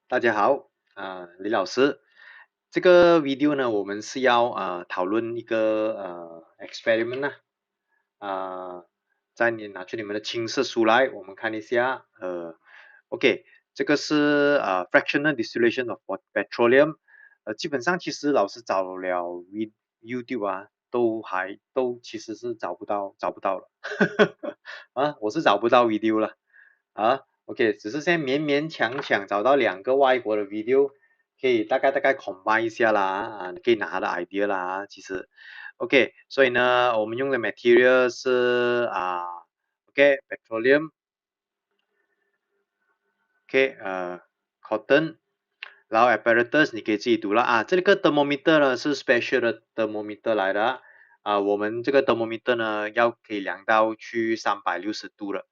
大家好，李老师，这个 video 呢，我们是要讨论一个experiment 呢，在你拿出你们的青色书来，我们看一下，OK，这个是fractional distillation of petroleum，基本上其实老师找了 YouTube 都其实是找不到了，我是找不到 video 了OK，只是现在勉勉强强找到2个外国的 video，可以大概 combine 一下啦，可以拿它的 idea 啦，其实，OK，所以呢，我们用的 material 是OK，petroleum，OK，cotton，然后 apparatus 你可以自己读了这个 thermometer 呢是 special 的 thermometer 来的我们这个 thermometer 呢可以量到去360度的。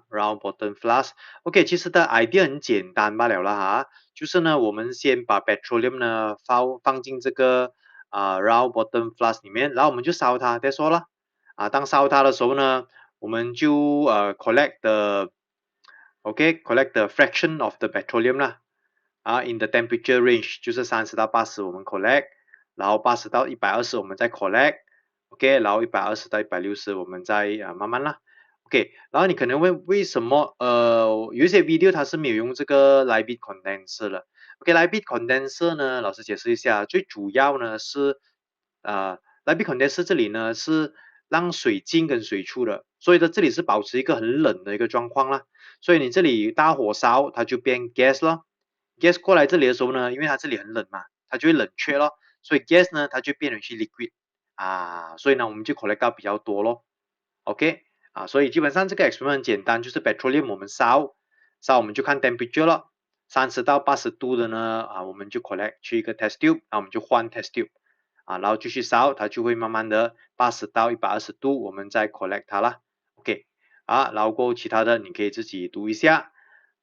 round bottom flask。OK， 其实的 idea 很简单罢了啦就是呢，我们先把 petroleum 呢放进这个round bottom flask 里面，然后我们就烧它，再说了当烧它的时候呢，我们就collect the fraction of the petroleum 啦in the temperature range 就是30到80我们 collect，然后80到120我们再 collect，OK， 然后120到160我们再慢慢啦。OK， 然后你可能问为什么有一些 video 它是没有用这个 Liebig condenser 的。OK，Liebig condenser 呢，老师解释一下，最主要呢是Liebig condenser 这里呢是让水进跟水出的，所以呢这里是保持一个很冷的一个状况啦。所以你这里大火烧它就变 gas 咯 ，gas 过来这里的时候呢，因为它这里很冷嘛，它就会冷却咯，所以 gas 呢它就变成去 liquid 所以呢我们就 collect 到比较多咯。OK。所以基本上这个 experiment 很简单，就是 petroleum 我们烧我们就看 temperature 了，30到80度的呢我们就 collect 去一个 test tube，我们就换 test tube，然后继续烧，它就会慢慢的80到120度，我们再 collect 它啦。OK，然后过后其他的你可以自己读一下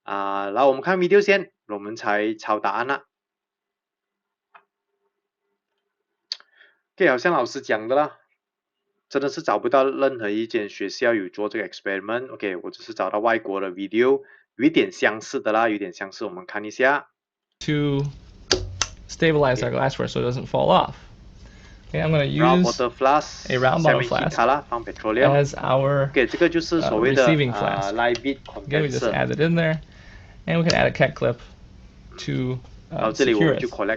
然后我们看 video 先，我们才抄答案啦。OK， 好像老师讲的啦。真的是找不到任何一间学校有做这个 experiment。OK， 我只是找到外国的 video， 有一点相似的啦，有点相似，我们看一下。To stabilize our glassware so it doesn't fall off. Okay, I'm going to use round bottom flask, a round bottom flask as our这个就是所谓的receiving flask. Liebig Okay, we just add it in there, and we can add a cat clip to secure it. One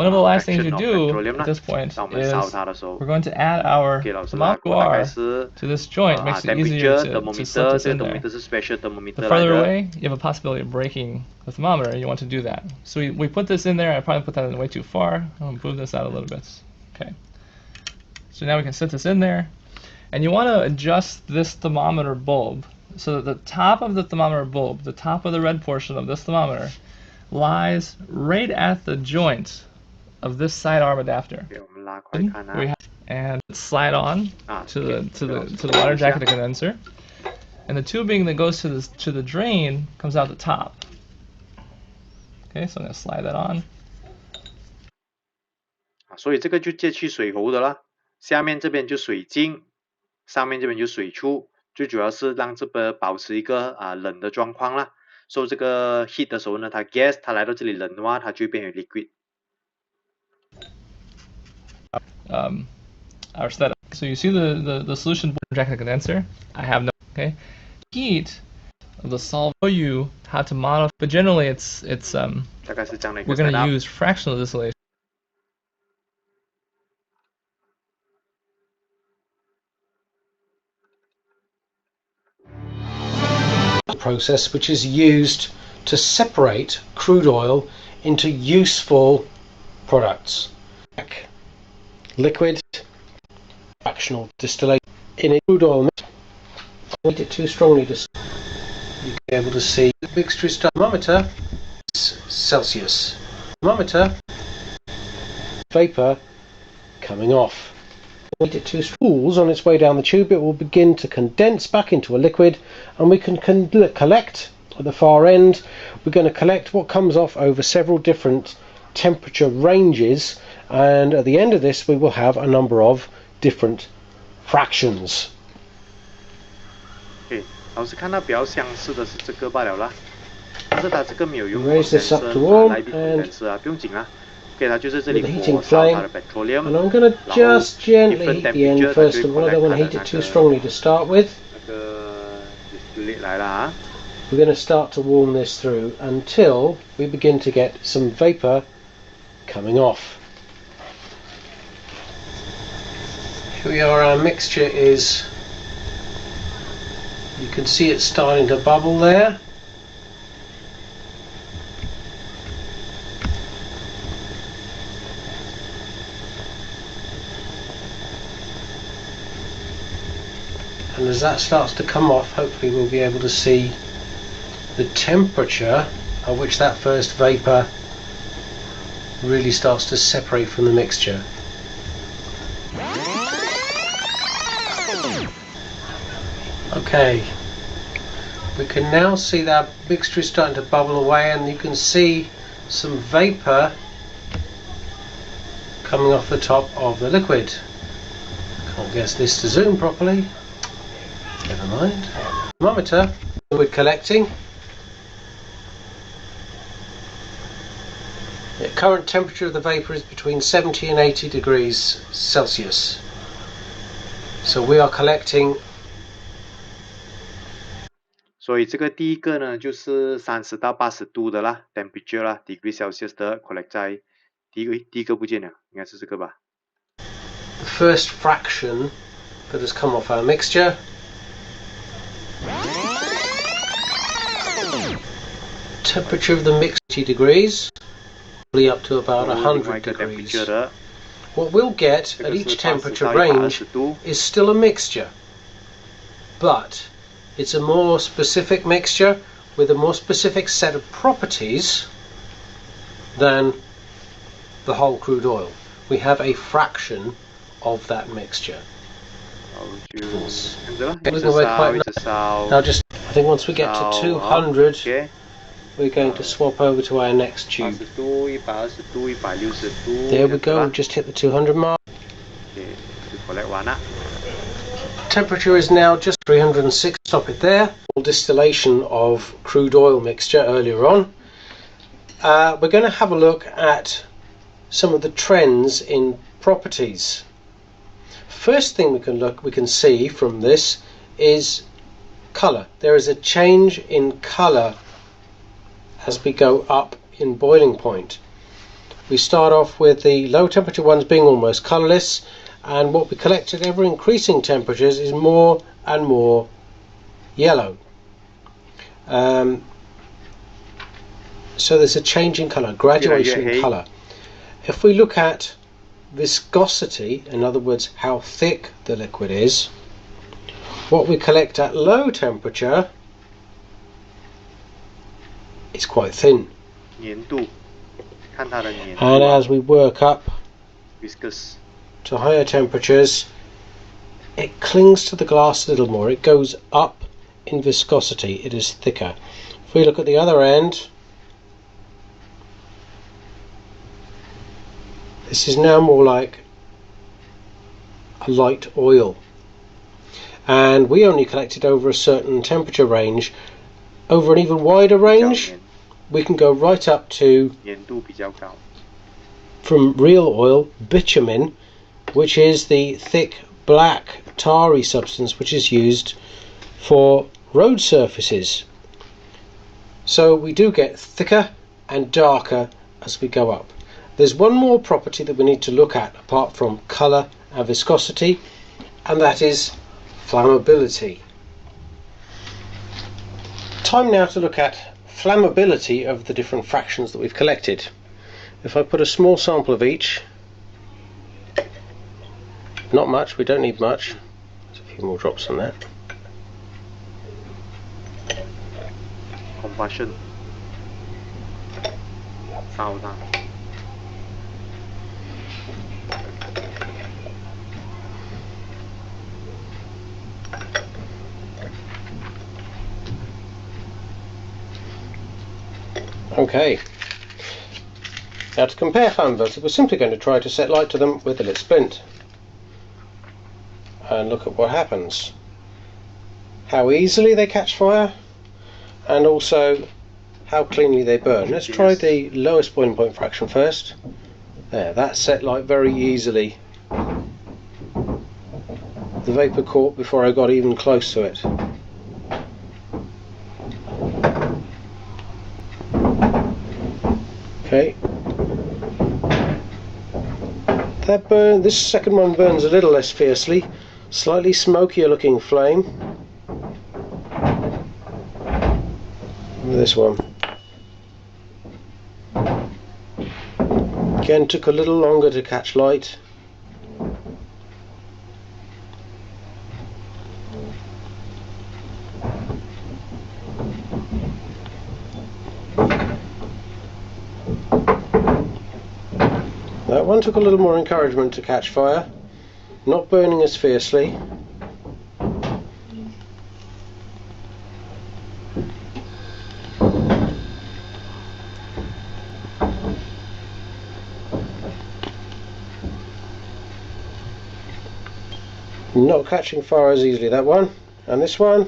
of the last things you do at this point is we're going to add our thermometer to this joint. It makes it easier to slip this in there. The further away, you have a possibility of breaking the thermometer, and you want to do that. So we put this in there. I probably put that in way too far. I'll move this out a little bit. Okay. So now we can set this in there. And you want to adjust this thermometer bulb so that the top of the thermometer bulb, the top of the red portion of this thermometer, lies right at the joint of this side arm adapter. And slide on to the water jacket condenser, and the tubing that goes to the drain comes out the top. Okay, so I'm going to slide that on. 所以这个就接去水喉的啦，下面这边就水进，上面这边就水出，最主要是让这边保持一个冷的状况啦。受这个 heat 的时候呢，它 gas 它来到这里冷的话，它就变成 liquid。Our setup. So you see the solution jacket condenser? I have no heat of the solvent. Show you how to modify, but generally it's we're going to use fractional distillation. Process which is used to separate crude oil into useful products. Liquid fractional distillation in a crude oil mix. Don't heat it too strongly to you'll be able to see the mixture is thermometer Celsius. Thermometer vapor coming off. Heat it too cools on its way down the tube, it will begin to condense back into a liquid, and we can collect at the far end. We're going to collect what comes off over several different temperature ranges, and at the end of this we will have a number of different fractions. Okay， 老师看到比较相似的是这个罢了啦。raise this up to warm and with the heating flame, and I'm going to just gently heat the end first of all. I don't want to heat it too strongly to start with. We're going to start to warm this through until we begin to get some vapor coming off. Here we are, our mixture is, you can see it starting to bubble there. And as that starts to come off, hopefully we'll be able to see the temperature at which that first vapor really starts to separate from the mixture. Okay, we can now see that mixture is starting to bubble away, and you can see some vapor coming off the top of the liquid. Can't get this to zoom properly. Never mind. Thermometer, liquid collecting. The current temperature of the vapor is between 70 and 80 degrees Celsius. So we are collecting. 所以这个第一个呢，就是30到80度的啦 ，temperature 啦 ，degree Celsius 的 collect 在第一个部件了，应该是这个吧。The first fraction that has come off our mixture. Temperature of the mix 80 degrees, up to about 100 degrees. What we'll get at each temperature range is still a mixture, but it's a more specific mixture with a more specific set of properties than the whole crude oil. We have a fraction of that mixture. Now just, I think once we get to 200, we're going to swap over to our next tube. There we go, we've just hit the 200 mark. Temperature is now just 306, stop it there. Distillation of crude oil mixture earlier on. We're going to have a look at some of the trends in properties. First thing we can see from this is colour. There is a change in colour as we go up in boiling point. We start off with the low temperature ones being almost colourless, and what we collect at ever increasing temperatures is more and more yellow. So there's a change in colour, graduation in colour. If we look at viscosity, in other words how thick the liquid is, what we collect at low temperature is quite thin. And as we work up to higher temperatures, it clings to the glass a little more. It goes up in viscosity. It is thicker. If we look at the other end, this is now more like a light oil. And we only collect it over a certain temperature range. Over an even wider range, we can go right up to, from real oil, bitumen, which is the thick black tarry substance which is used for road surfaces. So we do get thicker and darker as we go up. There's one more property that we need to look at apart from colour and viscosity, and that is flammability. Time now to look at flammability of the different fractions that we've collected. If I put a small sample of each, not much, we don't need much, there's a few more drops on that. Combustion. Sauna. Okay, now to compare flammability, we're simply going to try to set light to them with a lit splint and look at what happens, how easily they catch fire, and also how cleanly they burn. Let's try the lowest boiling point fraction first. There, that set light very easily. The vapour caught before I got even close to it. Okay. This second one burns a little less fiercely. Slightly smokier looking flame. This one. Again, took a little longer to catch light. That one took a little more encouragement to catch fire. Not burning as fiercely. Not catching fire as easily, that one. And this one.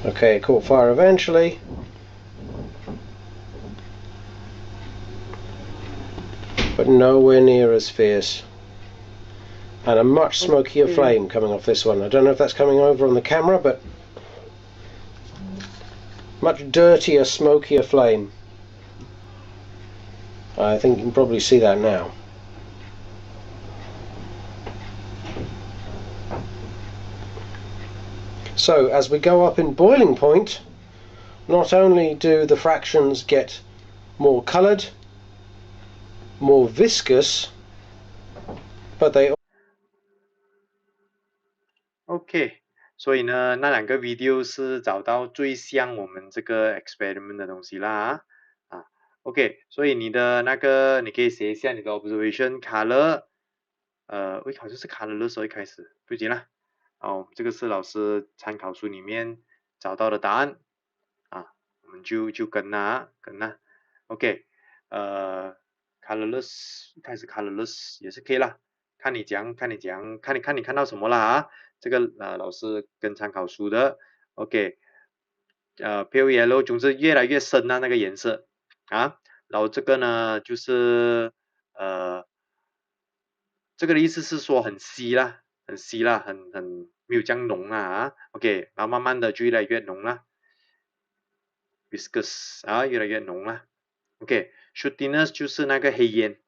Okay, it caught fire eventually. But nowhere near as fierce. And a much smokier flame coming off this one. I don't know if that's coming over on the camera, but much dirtier, smokier flame. I think you can probably see that now. So as we go up in boiling point, not only do the fractions get more coloured, more viscous, but they OK， 所以呢，那两个 video 是找到最像我们这个 experiment 的东西啦OK， 所以你的那个你可以写一下你的 observation color，好像是 colorless 一开始，不紧啦。这个是老师参考书里面找到的答案我们就跟啦OK， colorless 一开始 colorless 也是可以啦，看你看到什么啦这个老师跟参考书的 OK， pale yellow 总之越来越深那个颜色然后这个呢就是这个的意思是说很稀啦，很没有这样浓OK， 然后慢慢的就越来越浓啦 viscous 越来越浓啦 OK，shootiness 就是那个黑烟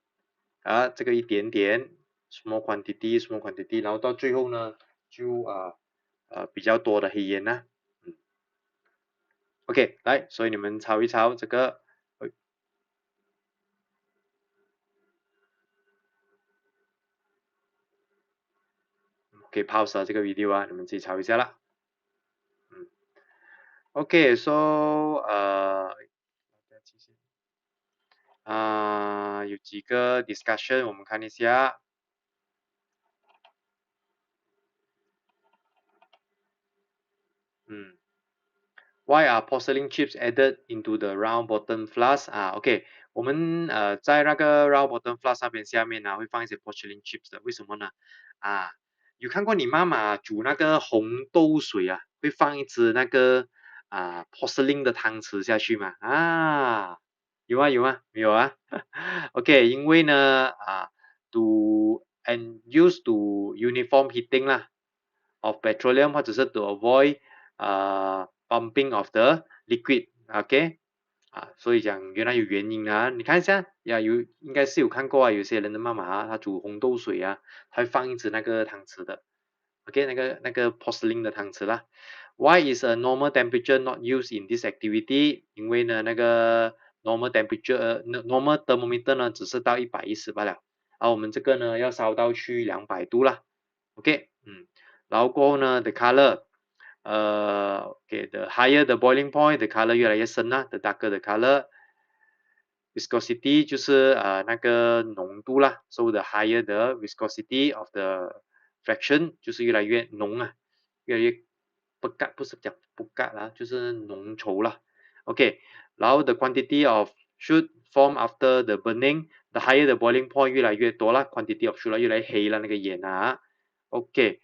这个一点点 small quantity， 然后到最后呢就比较多的黑烟啦OK， 来，所以你们抄一抄这个可以 pause 这个 video 你们自己抄一下啦OK，so 有几个 discussion 我们看一下Why are porcelain chips added into the round bottom flask OK， 我们在那个 round bottom flask 那边下面会放一些 porcelain chips 的，为什么呢有看过你妈妈煮那个红豆水会放一只那个porcelain 的汤匙下去吗有吗？没有OK， 因为呢to use to uniform heating 啦 of petroleum 或者是 to avoid pumping of the liquid OK 所以讲原来有原因你看一下应该是有看过有些人的妈妈她煮红豆水她会放一只那个汤匙的 OK 那个 porcelain 的汤匙啦 Why is a normal temperature not used in this activity 因为呢那个 normal temperature normal thermometer 呢只是到110罢了我们这个呢要烧到去200度啦 OK 然后过后呢 the color okay, the higher the boiling point the color 越来越深the darker the color viscosity 就是那个浓度啦 so the higher the viscosity of the fraction 就是越来越浓越来越不是讲不干啦就是浓稠啦 OK 然后 the quantity of should form after the burning the higher the boiling point 越来越多啦 quantity of should 越来越黑了那个烟OK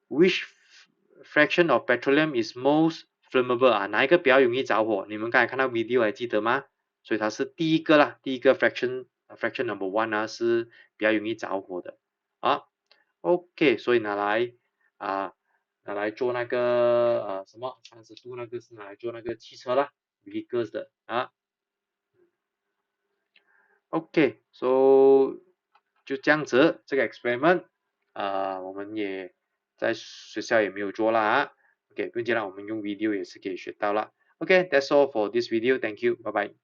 which fraction of petroleum is most flammable 啊，哪一个比较容易着火？你们刚才看到 video 还记得吗？所以它是第一个啦，第一个 fraction number one 呢是比较容易着火的啊。OK， 所以拿来做那个什么30度那个是拿来做那个汽车啦 vehicles 的啊。OK，so 就这样子，这个 experiment 我们也在学校也没有做啦啊。OK，并且呢，我们用 video 也是可以学到了。OK，that's all for this video. Thank you. Bye bye.